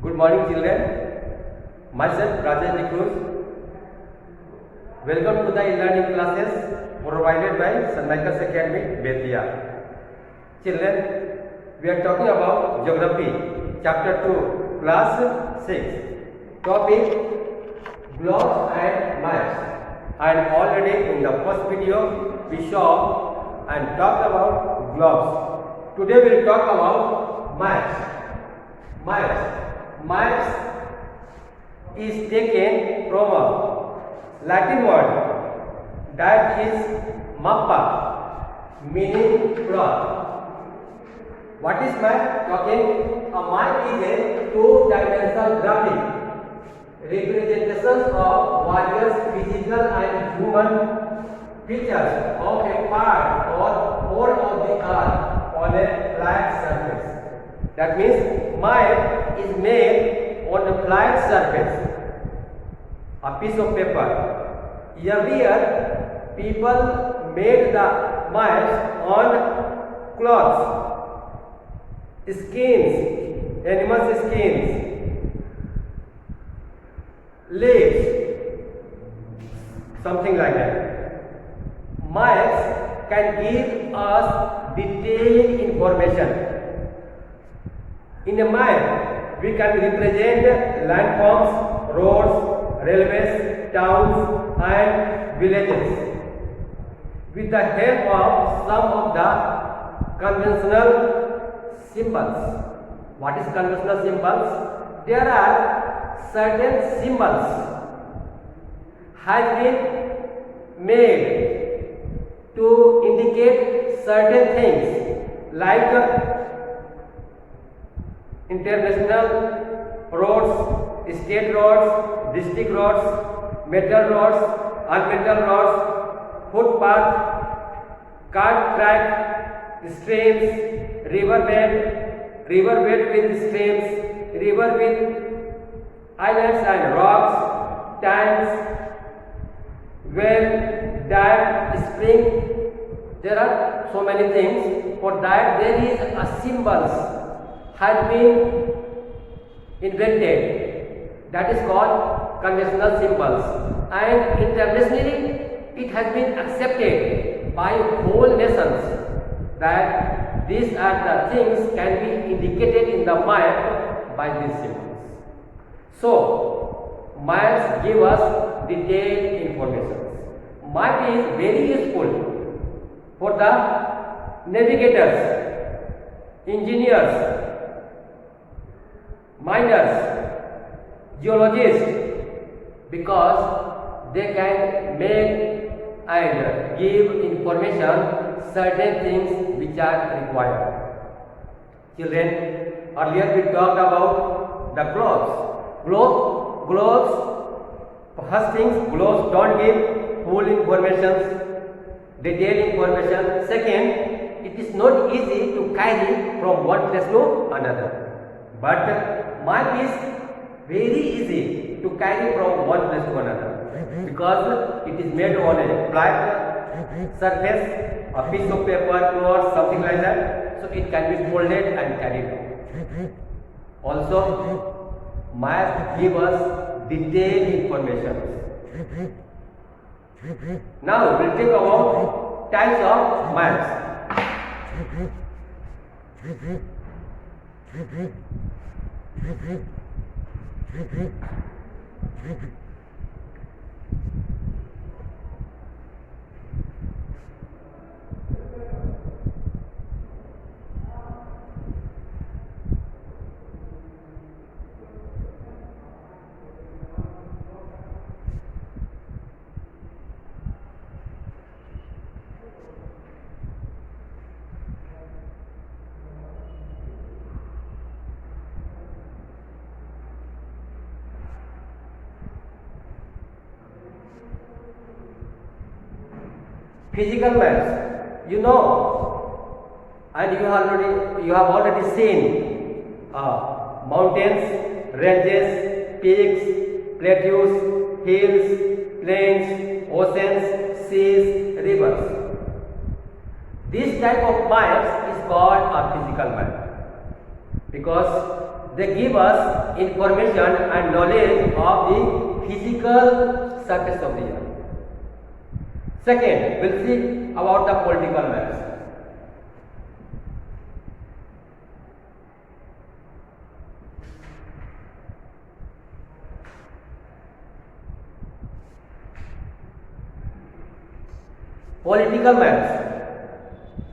Good morning, children. Myself Rajesh Nikhuz. Welcome to the e-learning classes provided by St. Michael's Academy, Bettiah. Children, we are talking about Geography, Chapter 2, Class 6. Topic: Globes and Maps. And already in the first video we saw and talked about globes. Today we will talk about maps. Maps is taken from a Latin word that is mappa, meaning plot. What is map? Talking a map is a two-dimensional graphic representations of various physical and human features of a part or whole of the earth on a flat surface. That means map is made on a flat surface, a piece of paper. Earlier, people made the maps on cloths, skins, animal skins, leaves, something like that. Maps can give us detailed information. In a map, we can represent landforms, roads, railways, towns and villages with the help of some of the conventional symbols. What is conventional symbols? There are certain symbols has been made to indicate certain things like international roads, state roads, district roads, metal roads, unmetal roads, footpath, cart track, streams, riverbed with streams, river with islands and rocks, tanks, well, dam, spring. There are so many things. For that there is a symbols has been invented, that is called conventional symbols, and internationally it has been accepted by whole nations that these are the things can be indicated in the map by these symbols. So maps give us detailed information. Map is very useful for the navigators, engineers, miners, geologists, because they can make and give information certain things which are required. Children, earlier we talked about the globes. First things, globes don't give full information, detailed information. Second, it is not easy to carry from one place to another. But map is very easy to carry from one place to another because it is made on a flat surface, a piece of paper, cloth, something like that. So it can be folded and carried. Also, map give us detailed information. Now we will take about types of maps. Physical maps, you know, and you have already seen mountains, ranges, peaks, plateaus, hills, plains, oceans, seas, rivers. This type of maps is called a physical map because they give us information and knowledge of the physical surface of the earth. Second, we'll see about the political maps. Political maps.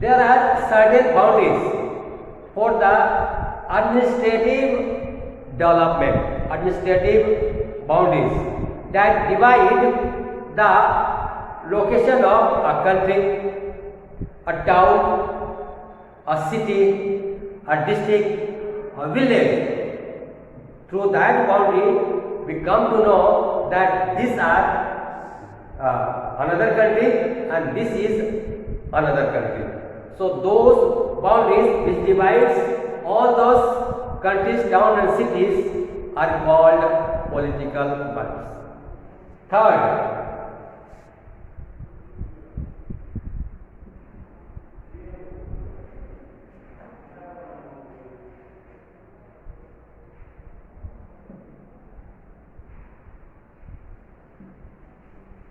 There are certain boundaries for the administrative development, administrative boundaries that divide the location of a country, a town, a city, a district, a village. Through that boundary, we come to know that these are another country and this is another country. So those boundaries which divides all those countries, towns and cities are called political maps. Third,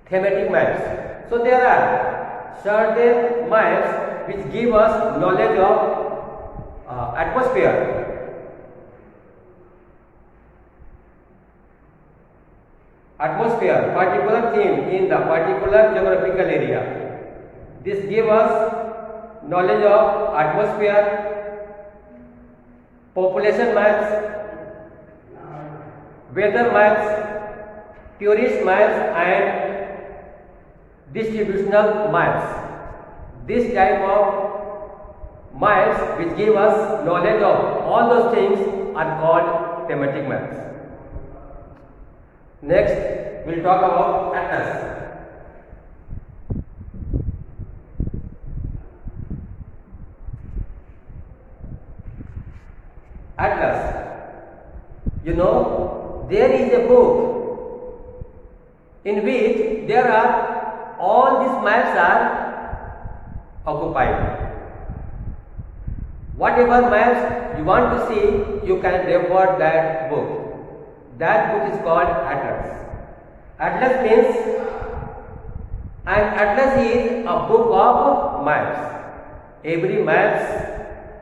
thematic maps. So there are certain maps which give us knowledge of atmosphere. Atmosphere, particular theme in the particular geographical area. This gives us knowledge of atmosphere, population maps, weather maps, tourist maps and distributional maps. This type of maps which give us knowledge of all those things are called thematic maps. Next, we will talk about atlas. Atlas. You know, there is a book in which there are all these maps are occupied. Whatever maps you want to see, you can refer that book. That book is called atlas. Atlas means an atlas is a book of maps. Every maps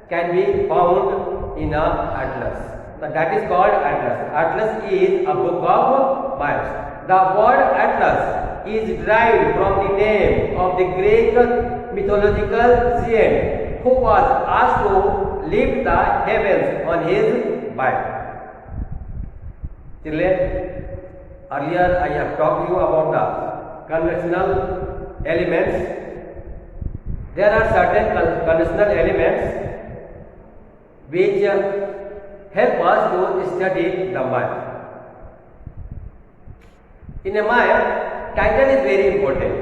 can be found in an atlas. That is called atlas. Atlas is a book of maps. The word atlas is derived from the name of the Greek mythological giant who was asked to lift the heavens on his back. Children, earlier I have talked to you about the conventional elements. There are certain conventional elements which help us to study the map. In a map, title is very important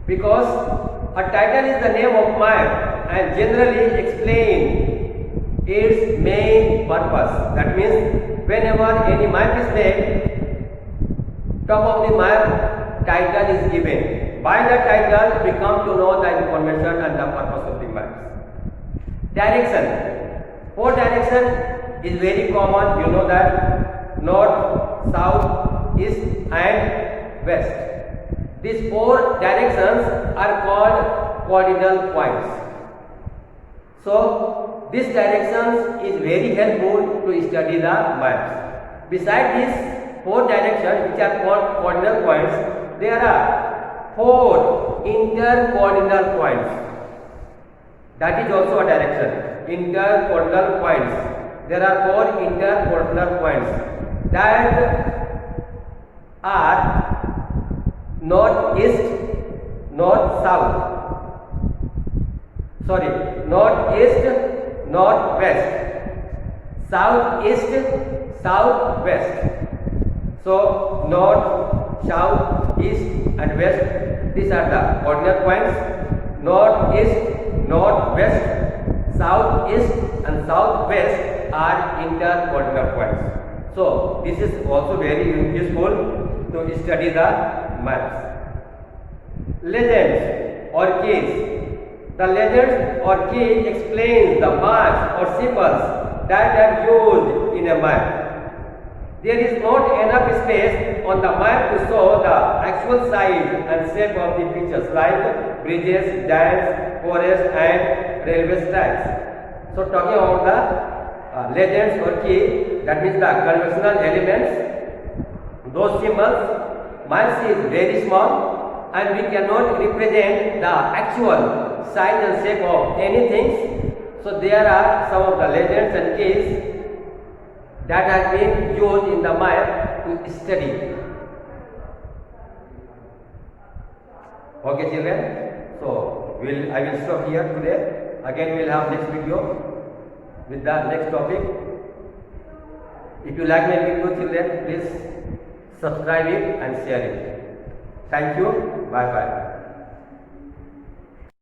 because a title is the name of map and generally explain its main purpose. That means whenever any map is made, top of the map title is given. By the title, we come to know the information and the purpose of the map. Direction. For direction is very common. You know that north, south, east and west. These four directions are called cardinal points. So this directions is very helpful to study the maps. Besides these four directions which are called cardinal points, there are four intercardinal points. That is also a direction. Intercardinal points. There are four intercardinal points that are northeast, north-south. Sorry, northeast, northwest, southeast, southwest. So north, south, east and west, these are the cardinal points. Northeast, northwest, southeast and southwest are intercardinal points. So this is also very useful to study the maps. Legends or keys. The legends or key explains the marks or symbols that are used in a map. There is not enough space on the map to show the actual size and shape of the features like bridges, dams, forests and railway tracks. So talking about the legends or key, that means the conventional elements, those symbols, maps is very small and we cannot represent the actual size and shape of anything. So there are some of the legends and keys that has been used in the map to study. Okay children, so I will stop here today. Again we will have next video with the next topic. If you like my video children, please subscribe it and share it. Thank you. Bye bye.